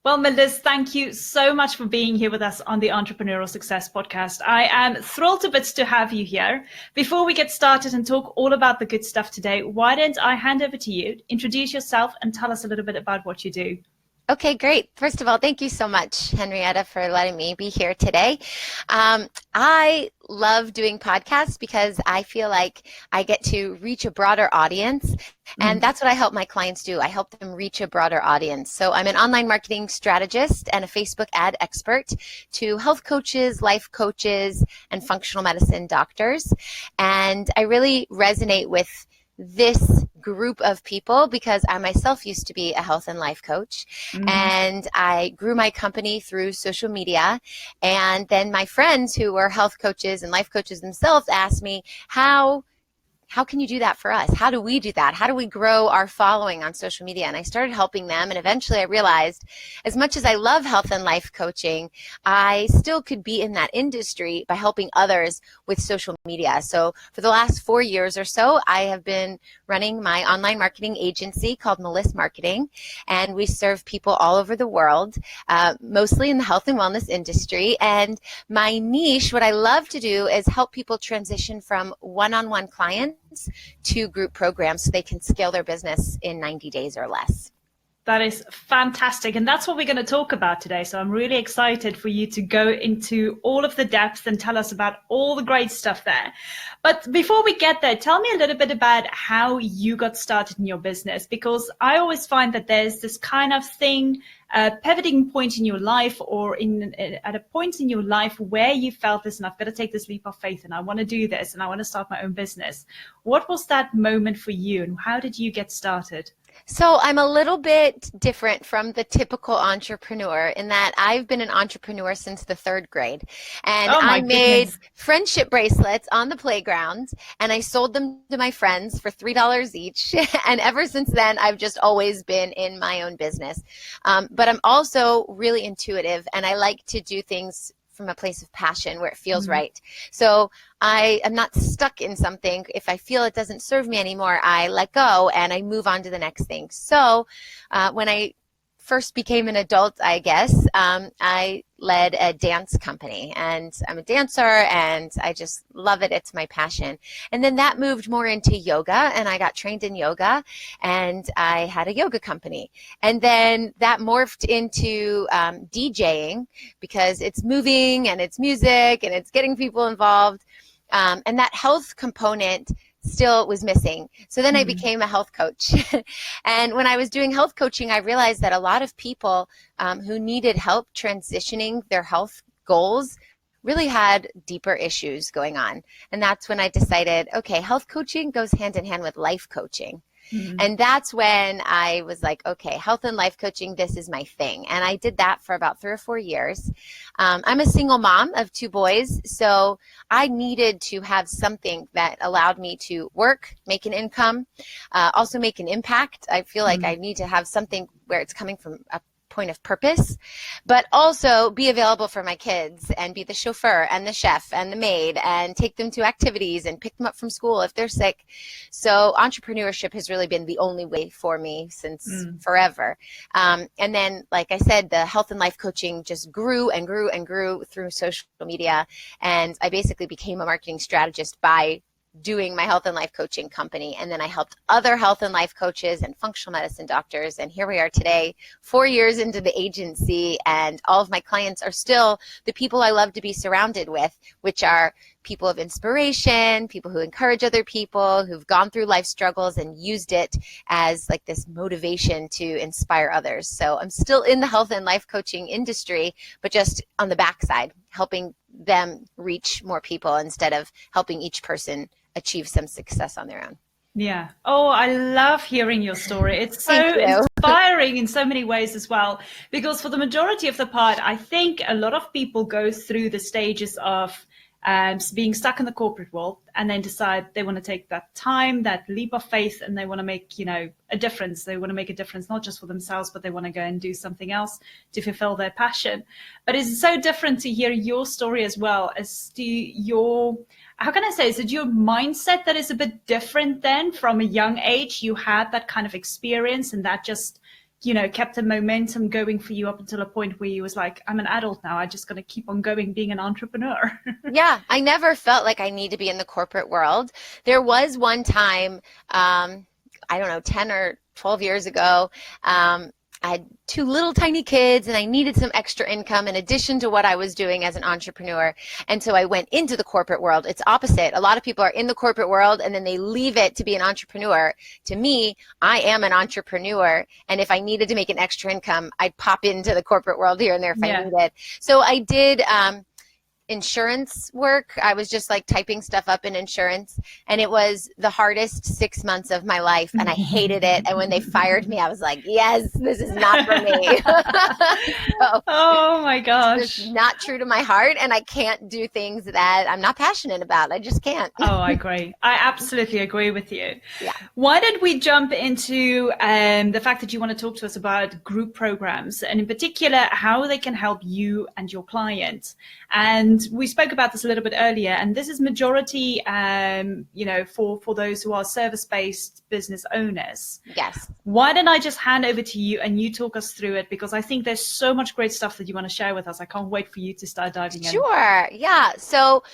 Well, Meliss, thank you so much for being here with us on the Entrepreneurial Success Podcast. I am thrilled to bits to have you here. Before we get started and talk all about the good stuff today, why don't I hand over to you, introduce yourself, and tell us a little bit about what you do? Okay, great. First of all, thank you so much, Henrietta, for letting me be here today. I love doing podcasts because I feel like I get to reach a broader audience, and that's what I help my clients do. I help them reach a broader audience. So I'm an online marketing strategist and a Facebook ad expert to health coaches, life coaches, and functional medicine doctors. And I really resonate with this group of people because I myself used to be a health and life coach, and I grew my company through social media. And then my friends who were health coaches and life coaches themselves asked me, how can you do that for us? How do we do that? How do we grow our following on social media? And I started helping them, and eventually I realized, as much as I love health and life coaching, I still could be in that industry by helping others with social media. So for the last 4 years or so, I have been running my online marketing agency called Meliss Marketing, and we serve people all over the world, mostly in the health and wellness industry. And my niche, what I love to do is help people transition from one-on-one clients to group programs so they can scale their business in 90 days or less. That is fantastic. And that's what we're going to talk about today. So I'm really excited for you to go into all of the depth and tell us about all the great stuff there. But before we get there, tell me a little bit about how you got started in your business, because I always find that there's this kind of thing, pivoting point in your life, or at a point in your life where you felt, listen, I've got to take this leap of faith and I want to do this and I want to start my own business. What was that moment for you, and how did you get started? So I'm a little bit different from the typical entrepreneur in that I've been an entrepreneur since the 3rd grade. And Oh my I made goodness. friendship bracelets on the playground, and I sold them to my friends for $3 each. And ever since then, I've just always been in my own business. But I'm also really intuitive, and I like to do things from a place of passion where it feels right. So I am not stuck in something. If I feel it doesn't serve me anymore, I let go and I move on to the next thing. So when I first became an adult, I guess, I led a dance company, and I'm a dancer and I just love it. It's my passion. And then that moved more into yoga, and I got trained in yoga, and I had a yoga company. And then that morphed into DJing, because it's moving and it's music and it's getting people involved. And that health component still was missing. So then I became a health coach. And when I was doing health coaching, I realized that a lot of people who needed help transitioning their health goals really had deeper issues going on. And that's when I decided, okay, health coaching goes hand in hand with life coaching. And that's when I was like, okay, health and life coaching, this is my thing. And I did that for about 3 or 4 years. I'm a single mom of 2 boys, so I needed to have something that allowed me to work, make an income, also make an impact. I feel like I need to have something where it's coming from a point of purpose, but also be available for my kids and be the chauffeur and the chef and the maid and take them to activities and pick them up from school if they're sick. So entrepreneurship has really been the only way for me since forever. And then, like I said, the health and life coaching just grew and grew and grew through social media. And I basically became a marketing strategist by doing my health and life coaching company. And then I helped other health and life coaches and functional medicine doctors. And here we are today, 4 years into the agency, and all of my clients are still the people I love to be surrounded with, which are people of inspiration, people who encourage other people, who've gone through life struggles and used it as like this motivation to inspire others. So I'm still in the health and life coaching industry, but just on the backside, helping them reach more people instead of helping each person achieve some success on their own. Yeah. Oh, I love hearing your story. It's so Thank you. inspiring in so many ways as well, because for the majority of the part, I think a lot of people go through the stages of being stuck in the corporate world and then decide they want to take that time, that leap of faith, and they want to make, a difference. They want to make a difference, not just for themselves, but they want to go and do something else to fulfill their passion. But it's so different to hear your story as well as to your, how can I say, is it your mindset that is a bit different then from a young age? You had that kind of experience and that just kept the momentum going for you up until a point where you was like, I'm an adult now. I'm just going to keep on going being an entrepreneur. Yeah, I never felt like I need to be in the corporate world. There was one time, I don't know, 10 or 12 years ago, I had two little tiny kids and I needed some extra income in addition to what I was doing as an entrepreneur. And so I went into the corporate world. It's opposite. A lot of people are in the corporate world and then they leave it to be an entrepreneur. To me, I am an entrepreneur. And if I needed to make an extra income, I'd pop into the corporate world here and there if I needed. So I did insurance work. I was just like typing stuff up in insurance, and it was the hardest 6 months of my life, and I hated it. And when they fired me, I was like, yes, this is not for me. So, oh my gosh. It's not true to my heart, and I can't do things that I'm not passionate about. I just can't. Oh, I agree. I absolutely agree with you. Yeah. Why don't we jump into the fact that you want to talk to us about group programs, and in particular, how they can help you and your clients. And we spoke about this a little bit earlier, and this is majority, for those who are service-based business owners. Yes. Why don't I just hand over to you and you talk us through it, because I think there's so much great stuff that you want to share with us. I can't wait for you to start diving in. Sure. Yeah. So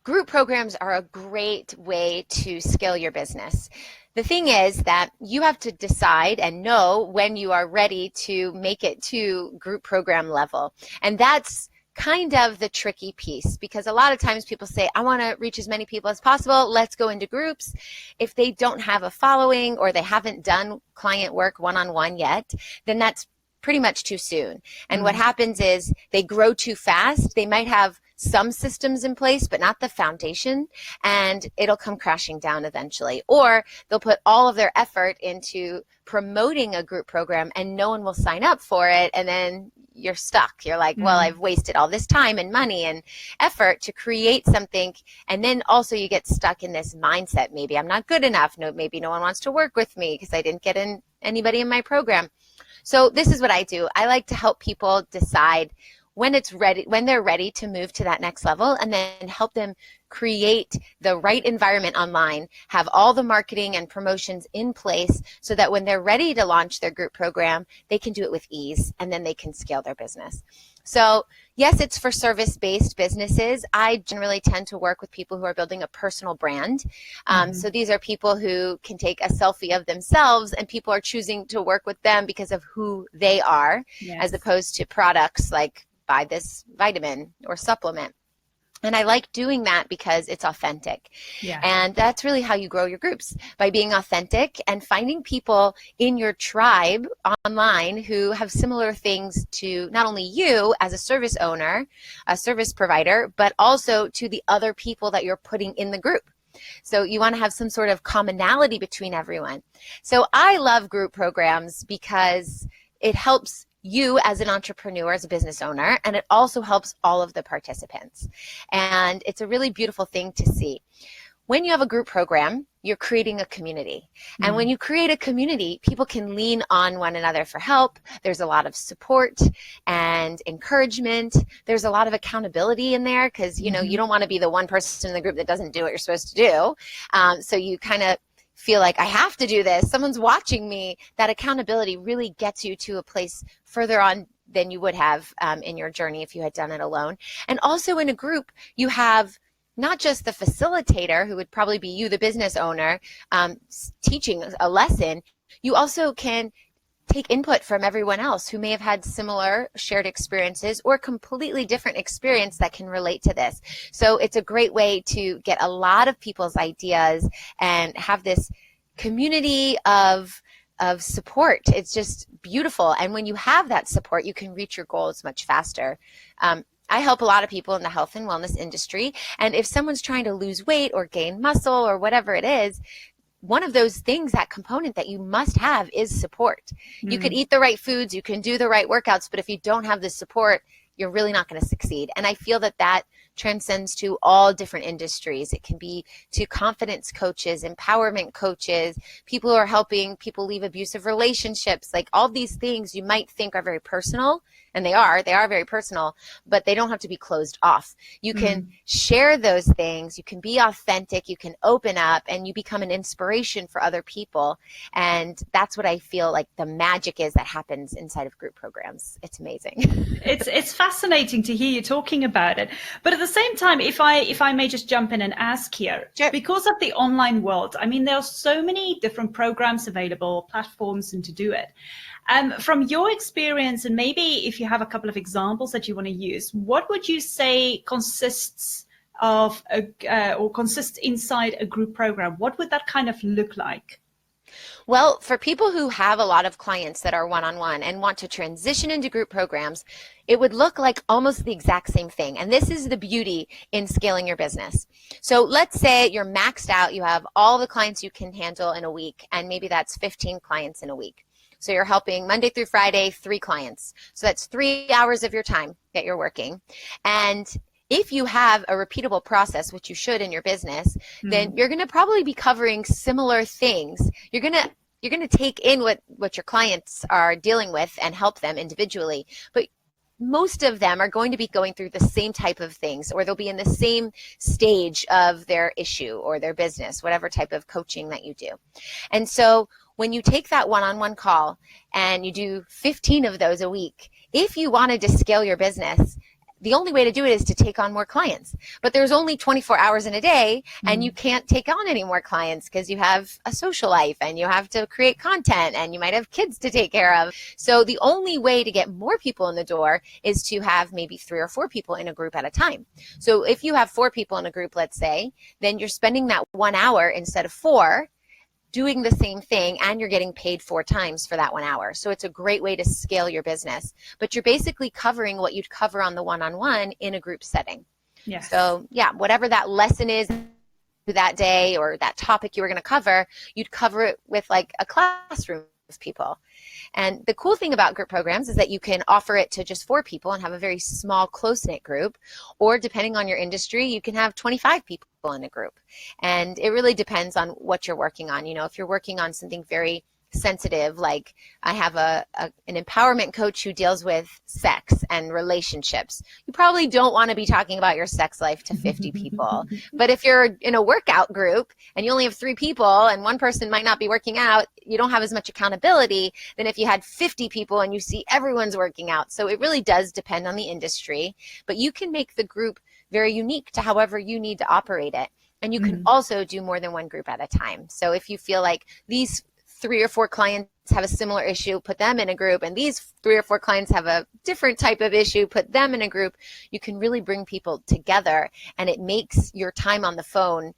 group programs are a great way to scale your business. The thing is that you have to decide and know when you are ready to make it to group program level. And that's kind of the tricky piece, because a lot of times people say, I want to reach as many people as possible. Let's go into groups. If they don't have a following or they haven't done client work one-on-one yet, then that's pretty much too soon. And what happens is they grow too fast. They might have some systems in place, but not the foundation, and it'll come crashing down eventually. Or they'll put all of their effort into promoting a group program and no one will sign up for it, and then you're stuck. You're like, well, I've wasted all this time and money and effort to create something. And then also you get stuck in this mindset. Maybe I'm not good enough. No, maybe no one wants to work with me because I didn't get anybody in my program. So this is what I do. I like to help people decide when they're ready to move to that next level, and then help them create the right environment online, have all the marketing and promotions in place so that when they're ready to launch their group program, they can do it with ease, and then they can scale their business. So yes, it's for service-based businesses. I generally tend to work with people who are building a personal brand. So these are people who can take a selfie of themselves, and people are choosing to work with them because of who they are, as opposed to products like buy this vitamin or supplement. And I like doing that because it's authentic. Yeah. And that's really how you grow your groups, by being authentic and finding people in your tribe online who have similar things to not only you as a service owner, a service provider, but also to the other people that you're putting in the group. So you want to have some sort of commonality between everyone. So I love group programs because it helps you as an entrepreneur, as a business owner, and it also helps all of the participants. And it's a really beautiful thing to see. When you have a group program, you're creating a community. And when you create a community, people can lean on one another for help. There's a lot of support and encouragement. There's a lot of accountability in there because, you don't want to be the one person in the group that doesn't do what you're supposed to do. So you kind of feel like I have to do this. Someone's watching me. That accountability really gets you to a place further on than you would have in your journey if you had done it alone. And also in a group, you have not just the facilitator, who would probably be you, the business owner, teaching a lesson. You also can take input from everyone else who may have had similar shared experiences or completely different experience that can relate to this. So it's a great way to get a lot of people's ideas and have this community of support. It's just beautiful. And when you have that support, you can reach your goals much faster. I help a lot of people in the health and wellness industry. And if someone's trying to lose weight or gain muscle or whatever it is, one of those things, that component that you must have, is support. You could eat the right foods, you can do the right workouts, but if you don't have the support, you're really not going to succeed. And I feel that transcends to all different industries. It can be to confidence coaches, empowerment coaches, people who are helping people leave abusive relationships. Like all these things you might think are very personal, and they are very personal, but they don't have to be closed off. You can share those things, you can be authentic, you can open up, and you become an inspiration for other people. And that's what I feel like the magic is that happens inside of group programs. It's amazing. It's fascinating to hear you talking about it. But at the same time, if I may just jump in and ask here, Sure. because of the online world, I mean, there are so many different programs available, platforms, and to do it. From your experience, and maybe if you have a couple of examples that you want to use, what would you say consists of or consists inside a group program? What would that kind of look like? Well, for people who have a lot of clients that are one-on-one and want to transition into group programs, it would look like almost the exact same thing. And this is the beauty in scaling your business. So let's say you're maxed out, you have all the clients you can handle in a week, and maybe that's 15 clients in a week. So you're helping Monday through Friday, 3 clients. So that's 3 hours of your time that you're working. And if you have a repeatable process, which you should in your business, then you're going to probably be covering similar things. You're going to take in what your clients are dealing with and help them individually. But most of them are going to be going through the same type of things, or they'll be in the same stage of their issue or their business, whatever type of coaching that you do. And so when you take that one-on-one call and you do 15 of those a week, if you wanted to scale your business, the only way to do it is to take on more clients. But there's only 24 hours in a day, and you can't take on any more clients because you have a social life and you have to create content and you might have kids to take care of. So the only way to get more people in the door is to have maybe 3 or 4 people in a group at a time. So if you have 4 people in a group, let's say, then you're spending that 1 hour instead of 4 doing the same thing, and you're getting paid 4 times for that 1 hour. So it's a great way to scale your business, but you're basically covering what you'd cover on the one-on-one in a group setting. Yes. So yeah, whatever that lesson is that day or that topic you were going to cover, you'd cover it with like a classroom of people. And the cool thing about group programs is that you can offer it to just 4 people and have a very small, close-knit group, or depending on your industry, you can have 25 people in a group. And it really depends on what you're working on. You know, if you're working on something very sensitive, like I have an empowerment coach who deals with sex and relationships, you probably don't want to be talking about your sex life to 50 people. But if you're in a workout group and you only have 3 people and one person might not be working out, you don't have as much accountability than if you had 50 people and you see everyone's working out. So it really does depend on the industry, but you can make the group very unique to however you need to operate it. And you can also do more than one group at a time. So if you feel like these 3 or 4 clients have a similar issue, put them in a group, and these 3 or 4 clients have a different type of issue, put them in a group. You can really bring people together, and it makes your time on the phone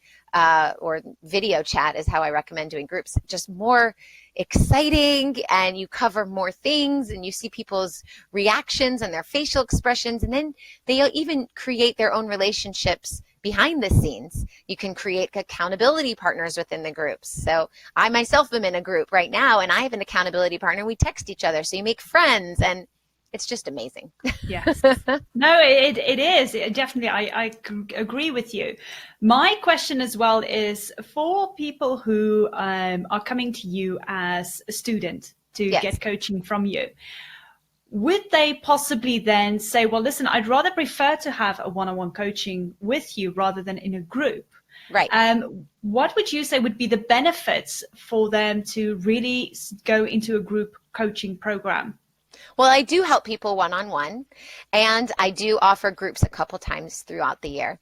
or video chat is how I recommend doing groups, just more exciting, and you cover more things, and you see people's reactions and their facial expressions, and then they even create their own relationships behind the scenes. You can create accountability partners within the groups. So I myself am in a group right now, and I have an accountability partner. We text each other, so you make friends, and it's just amazing. Yes. No, it is. Definitely, I agree with you. My question as well is for people who are coming to you as a student to get coaching from you. Would they possibly then say, well, listen, I'd rather prefer to have a one-on-one coaching with you rather than in a group? Right. What would you say would be the benefits for them to really go into a group coaching program? Well, I do help people one-on-one, and I do offer groups a couple times throughout the year.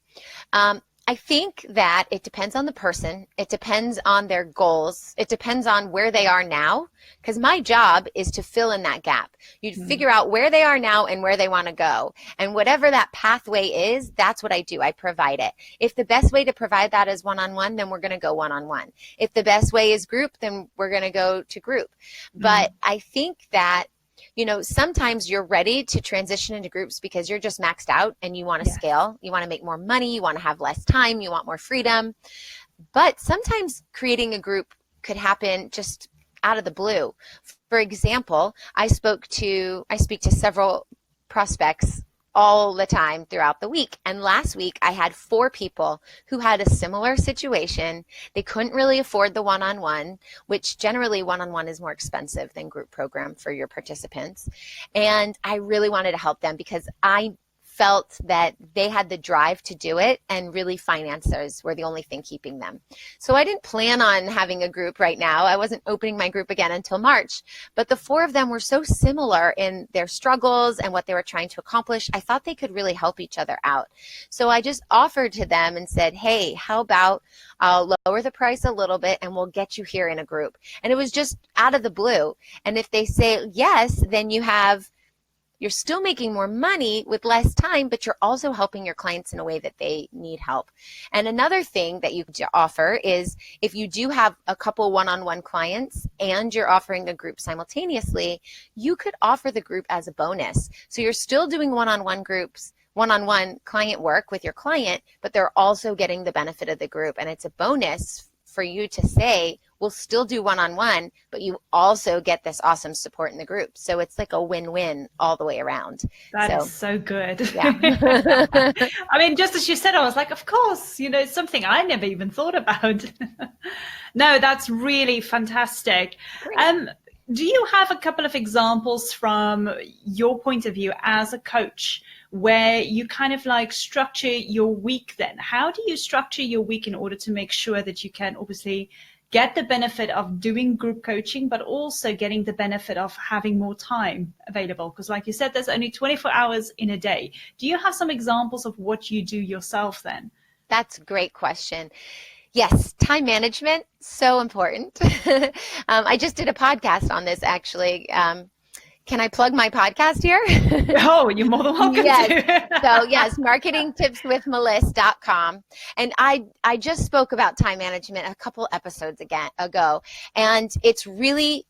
I think that it depends on the person. It depends on their goals. It depends on where they are now, because my job is to fill in that gap. You'd figure out where they are now and where they want to go. And whatever that pathway is, that's what I do. I provide it. If the best way to provide that is one-on-one, then we're going to go one-on-one. If the best way is group, then we're going to go to group. But I think that sometimes you're ready to transition into groups because you're just maxed out and you want to scale. You want to make more money. You want to have less time. You want more freedom. But sometimes creating a group could happen just out of the blue. For example, I speak to several prospects all the time throughout the week. And last week I had 4 people who had a similar situation. They couldn't really afford the one-on-one, which generally one-on-one is more expensive than group program for your participants. And I really wanted to help them because I felt that they had the drive to do it, and really finances were the only thing keeping them. So I didn't plan on having a group right now. I wasn't opening my group again until March, but the 4 of them were so similar in their struggles and what they were trying to accomplish. I thought they could really help each other out. So I just offered to them and said, hey, how about I'll lower the price a little bit and we'll get you here in a group. And it was just out of the blue. And if they say yes, then you're still making more money with less time, but you're also helping your clients in a way that they need help. And another thing that you could offer is if you do have a couple one-on-one clients and you're offering a group simultaneously, you could offer the group as a bonus. So you're still doing one-on-one groups, one-on-one client work with your client, but they're also getting the benefit of the group. And it's a bonus for you to say, we'll still do one-on-one, but you also get this awesome support in the group. So it's like a win-win all the way around. That is so good. Yeah. I mean, just as you said, I was like, of course, it's something I never even thought about. No, that's really fantastic. Do you have a couple of examples from your point of view as a coach where you kind of like structure your week then? How do you structure your week in order to make sure that you can obviously get the benefit of doing group coaching, but also getting the benefit of having more time available? Because like you said, there's only 24 hours in a day. Do you have some examples of what you do yourself then? That's a great question. Yes, time management, so important. I just did a podcast on this, actually. Can I plug my podcast here? Oh, you're more than welcome to. So yes, marketingtipswithmeliss.com. And I just spoke about time management a couple episodes ago. And it's really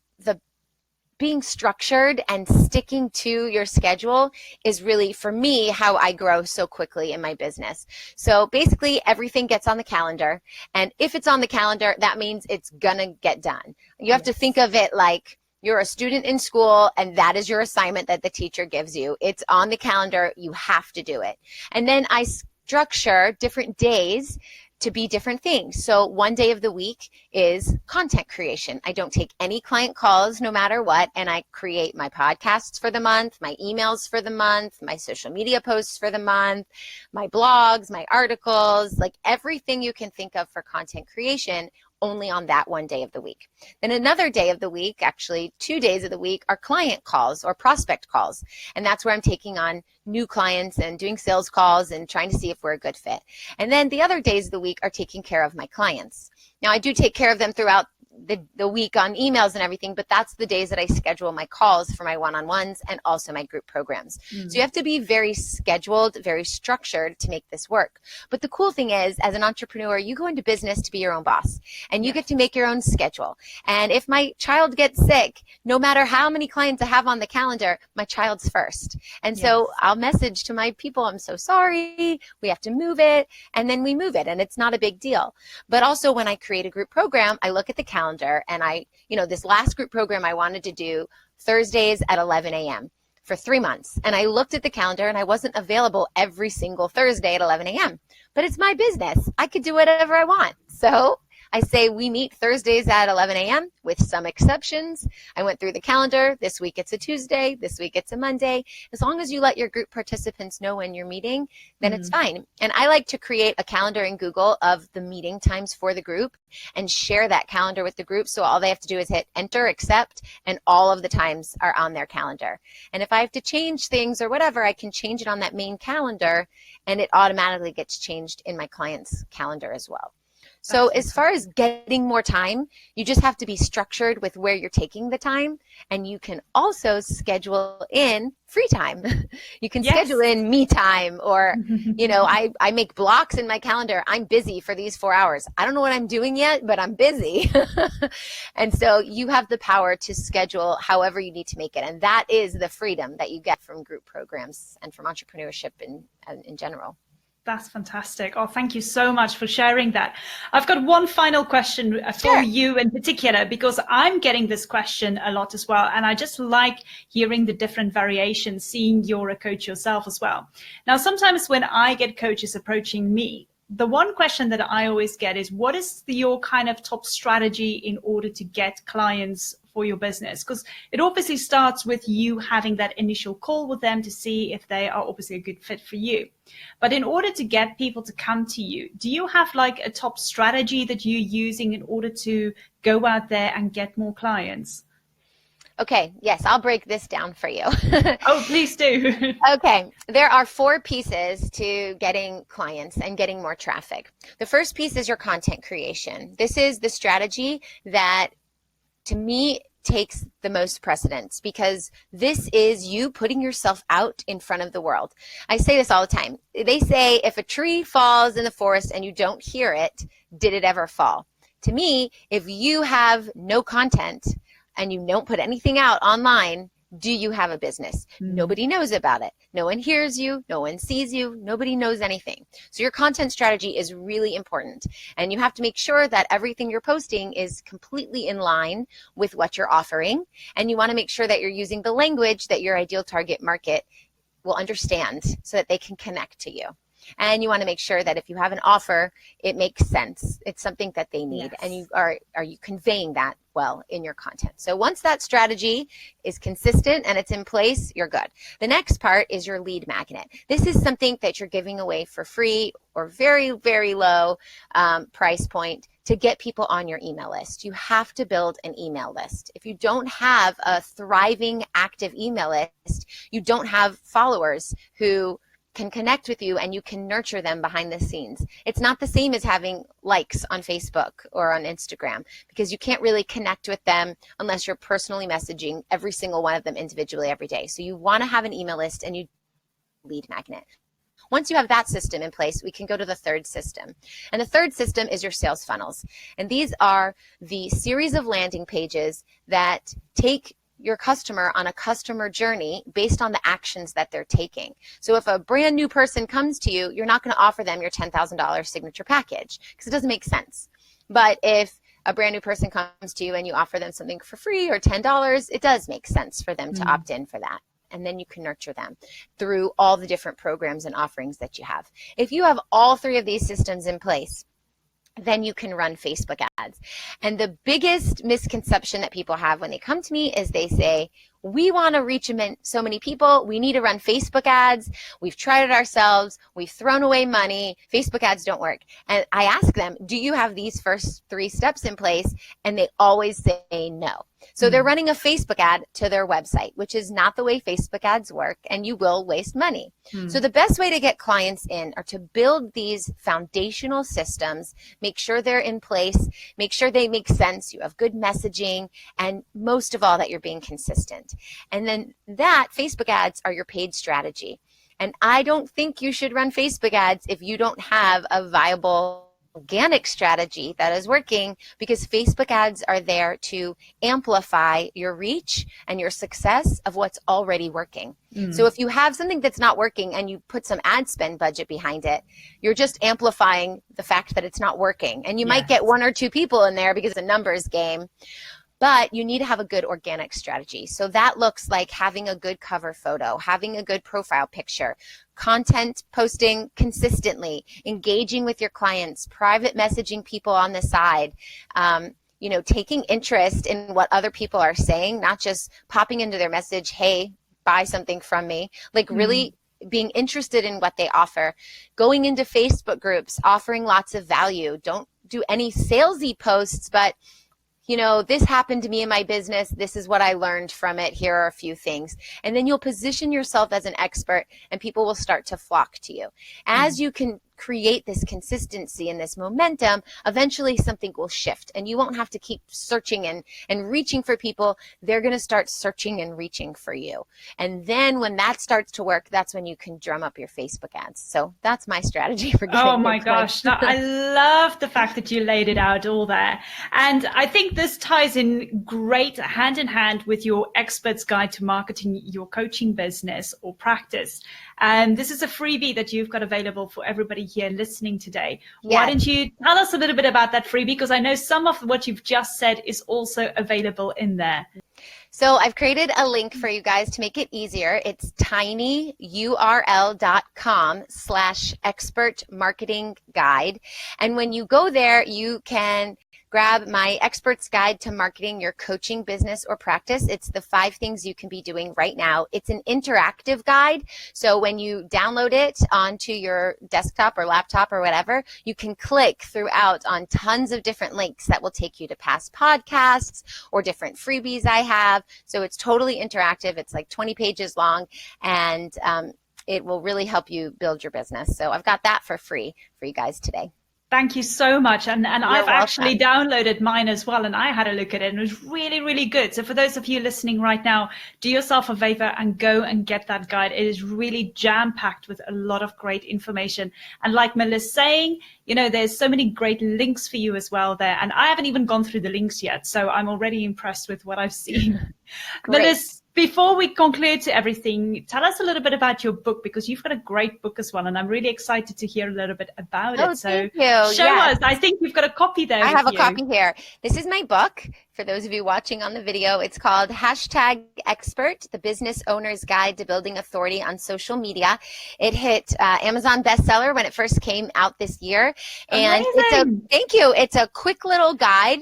being structured and sticking to your schedule is really, for me, how I grow so quickly in my business. So basically everything gets on the calendar. And if it's on the calendar, that means it's gonna get done. You have to think of it like you're a student in school and that is your assignment that the teacher gives you. It's on the calendar, you have to do it. And then I structure different days to be different things. So one day of the week is content creation. I don't take any client calls no matter what, and I create my podcasts for the month, my emails for the month, my social media posts for the month, my blogs, my articles, like everything you can think of for content creation, only on that one day of the week. Then another day of the week, actually 2 days of the week, are client calls or prospect calls. And that's where I'm taking on new clients and doing sales calls and trying to see if we're a good fit. And then the other days of the week are taking care of my clients. Now I do take care of them throughout the week on emails and everything, but that's the days that I schedule my calls for my one-on-ones and also my group programs. So you have to be very scheduled, very structured to make this work. But the cool thing is, as an entrepreneur, you go into business to be your own boss and you get to make your own schedule. And if my child gets sick, no matter how many clients I have on the calendar, my child's first. And so I'll message to my people, I'm so sorry, we have to move it, and then we move it, and it's not a big deal. But also when I create a group program, I look at the calendar and this last group program I wanted to do Thursdays at 11 a.m. for 3 months. And I looked at the calendar and I wasn't available every single Thursday at 11 a.m. But it's my business. I could do whatever I want. So I say we meet Thursdays at 11 a.m. with some exceptions. I went through the calendar. This week it's a Tuesday. This week it's a Monday. As long as you let your group participants know when you're meeting, then it's fine. And I like to create a calendar in Google of the meeting times for the group and share that calendar with the group. So all they have to do is hit enter, accept, and all of the times are on their calendar. And if I have to change things or whatever, I can change it on that main calendar and it automatically gets changed in my client's calendar as well. So as far as getting more time, you just have to be structured with where you're taking the time, and you can also schedule in free time. You can schedule in me time, or, I make blocks in my calendar. I'm busy for these 4 hours. I don't know what I'm doing yet, but I'm busy. And so you have the power to schedule however you need to make it. And that is the freedom that you get from group programs and from entrepreneurship in general. That's fantastic. Oh, thank you so much for sharing that. I've got one final question for Sure. you in particular, because I'm getting this question a lot as well. And I just like hearing the different variations, seeing you're a coach yourself as well. Now, sometimes when I get coaches approaching me, the one question that I always get is, what is your kind of top strategy in order to get clients for your business? Because it obviously starts with you having that initial call with them to see if they are obviously a good fit for you. But in order to get people to come to you, do you have like a top strategy that you're using in order to go out there and get more clients? Okay, yes, I'll break this down for you. Oh, please do. Okay, there are 4 pieces to getting clients and getting more traffic. The first piece is your content creation. This is the strategy that, to me, takes the most precedence, because this is you putting yourself out in front of the world. I say this all the time. They say if a tree falls in the forest and you don't hear it, did it ever fall? To me, if you have no content and you don't put anything out online, do you have a business? Nobody knows about it. No one hears you. No one sees you. Nobody knows anything. So your content strategy is really important. And you have to make sure that everything you're posting is completely in line with what you're offering. And you want to make sure that you're using the language that your ideal target market will understand so that they can connect to you. And you want to make sure that if you have an offer, it makes sense. It's something that they need. Yes. And you are you conveying that well in your content. So once that strategy is consistent and it's in place, you're good. The next part is your lead magnet. This is something that you're giving away for free or very, very low price point to get people on your email list. You have to build an email list. If you don't have a thriving, active email list, you don't have followers who can connect with you and you can nurture them behind the scenes. It's not the same as having likes on Facebook or on Instagram, because you can't really connect with them unless you're personally messaging every single one of them individually every day. So you want to have an email list and you lead magnet. Once you have that system in place, we can go to the third system. And the third system is your sales funnels. And these are the series of landing pages that take your customer on a customer journey based on the actions that they're taking. So if a brand new person comes to you, you're not going to offer them your $10,000 signature package because it doesn't make sense. But if a brand new person comes to you and you offer them something for free or $10, it does make sense for them to opt in for that. And then you can nurture them through all the different programs and offerings that you have. If you have all 3 of these systems in place, then you can run Facebook ads. And the biggest misconception that people have when they come to me is they say, we want to reach so many people. We need to run Facebook ads. We've tried it ourselves. We've thrown away money. Facebook ads don't work. And I ask them, do you have these first 3 steps in place? And they always say no. So they're running a Facebook ad to their website, which is not the way Facebook ads work, and you will waste money. So the best way to get clients in are to build these foundational systems, make sure they're in place, make sure they make sense, you have good messaging, and most of all that you're being consistent. And then that Facebook ads are your paid strategy. And I don't think you should run Facebook ads if you don't have a viable organic strategy that is working, because Facebook ads are there to amplify your reach and your success of what's already working. So if you have something that's not working and you put some ad spend budget behind it, you're just amplifying the fact that it's not working. And you might get 1 or 2 people in there because it's a numbers game. But you need to have a good organic strategy. So that looks like having a good cover photo, having a good profile picture, content posting consistently, engaging with your clients, private messaging people on the side, taking interest in what other people are saying, not just popping into their message, hey, buy something from me, like really being interested in what they offer, going into Facebook groups, offering lots of value. Don't do any salesy posts, but this happened to me in my business. This is what I learned from it. Here are a few things. And then you'll position yourself as an expert and people will start to flock to you. As you can create this consistency and this momentum, eventually something will shift and you won't have to keep searching and reaching for people. They're going to start searching and reaching for you. And then when that starts to work, that's when you can drum up your Facebook ads. So that's my strategy for getting Oh my gosh. No, I love the fact that you laid it out all there. And I think this ties in great hand in hand with your expert's guide to marketing your coaching business or practice. And this is a freebie that you've got available for everybody here listening today. Yes. Why don't you tell us a little bit about that freebie? Because I know some of what you've just said is also available in there. So I've created a link for you guys to make it easier. It's tinyurl.com/expert marketing guide. And when you go there, you can grab my expert's guide to marketing your coaching business or practice. It's the 5 things you can be doing right now. It's an interactive guide. So when you download it onto your desktop or laptop or whatever, you can click throughout on tons of different links that will take you to past podcasts or different freebies I have. So it's totally interactive. It's like 20 pages long, and it will really help you build your business. So I've got that for free for you guys today. Thank you so much. And I've actually downloaded mine as well, and I had a look at it, and it was really, really good. So for those of you listening right now, do yourself a favor and go and get that guide. It is really jam-packed with a lot of great information. And like Meliss saying, you know, there's so many great links for you as well there. And I haven't even gone through the links yet, so I'm already impressed with what I've seen. Meliss, before we conclude to everything, tell us a little bit about your book, because you've got a great book as well, and I'm really excited to hear a little bit about it. So thank you. Show us. I think you've got a copy there. I have a copy here. This is my book. For those of you watching on the video, it's called #Expert, the Business Owner's Guide to Building Authority on Social Media. It hit Amazon bestseller when it first came out this year. And thank you. It's a quick little guide.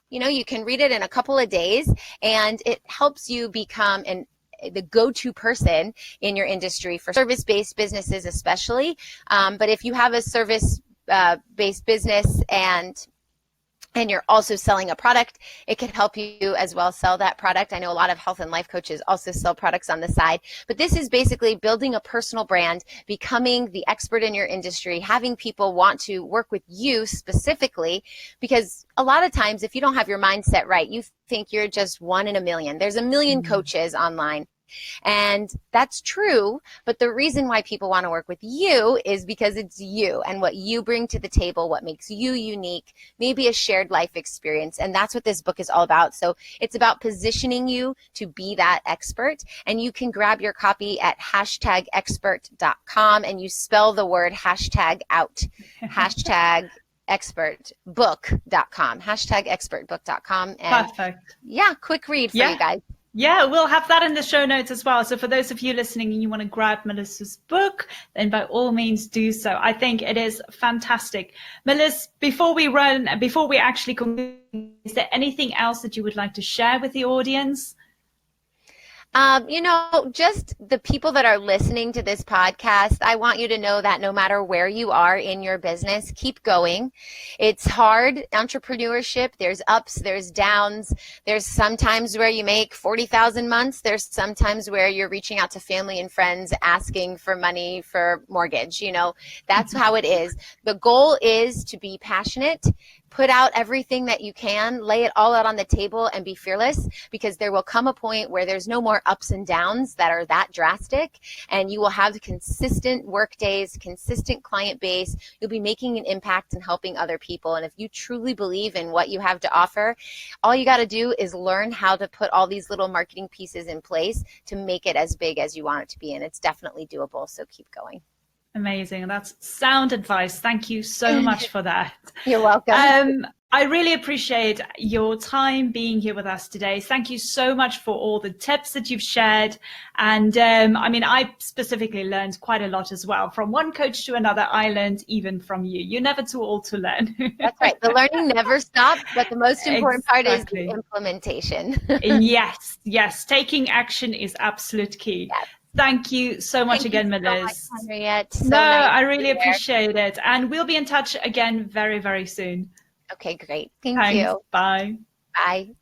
You know, you can read it in a couple of days, and it helps you become the go-to person in your industry for service-based businesses especially. But if you have a service-based business and you're also selling a product, it can help you as well sell that product. I know a lot of health and life coaches also sell products on the side, but this is basically building a personal brand, becoming the expert in your industry, having people want to work with you specifically, because a lot of times if you don't have your mindset right, you think you're just one in a million. There's a million coaches online. And that's true, but the reason why people want to work with you is because it's you and what you bring to the table, what makes you unique, maybe a shared life experience. And that's what this book is all about. So it's about positioning you to be that expert. And you can grab your copy at #expert.com, and you spell the word hashtag out. #expertbook.com, #expertbook.com. And perfect. Yeah, quick read for you guys. Yeah, we'll have that in the show notes as well. So for those of you listening and you want to grab Meliss's book, then by all means do so. I think it is fantastic. Meliss, before we actually conclude, is there anything else that you would like to share with the audience? You know, just the people that are listening to this podcast, I want you to know that no matter where you are in your business, keep going. It's hard, entrepreneurship. There's ups, there's downs. There's sometimes where you make 40,000 months. There's sometimes where you're reaching out to family and friends asking for money for mortgage. You know, that's how it is. The goal is to be passionate, put out everything that you can, lay it all out on the table, and be fearless, because there will come a point where there's no more ups and downs that are that drastic, and you will have consistent work days, consistent client base. You'll be making an impact and helping other people. And if you truly believe in what you have to offer, all you got to do is learn how to put all these little marketing pieces in place to make it as big as you want it to be. And it's definitely doable. So keep going. Amazing. That's sound advice. Thank you so much for that. You're welcome. I really appreciate your time being here with us today. Thank you so much for all the tips that you've shared. And I mean, I specifically learned quite a lot as well. From one coach to another, I learned even from you. You're never too old to learn. That's right. The learning never stops, but the most important part is the implementation. Yes. Taking action is absolute key. Yes. Thank you so much again, Meliss. I really appreciate it. And we'll be in touch again very, very soon. Okay, great. Thank you. Bye. Bye.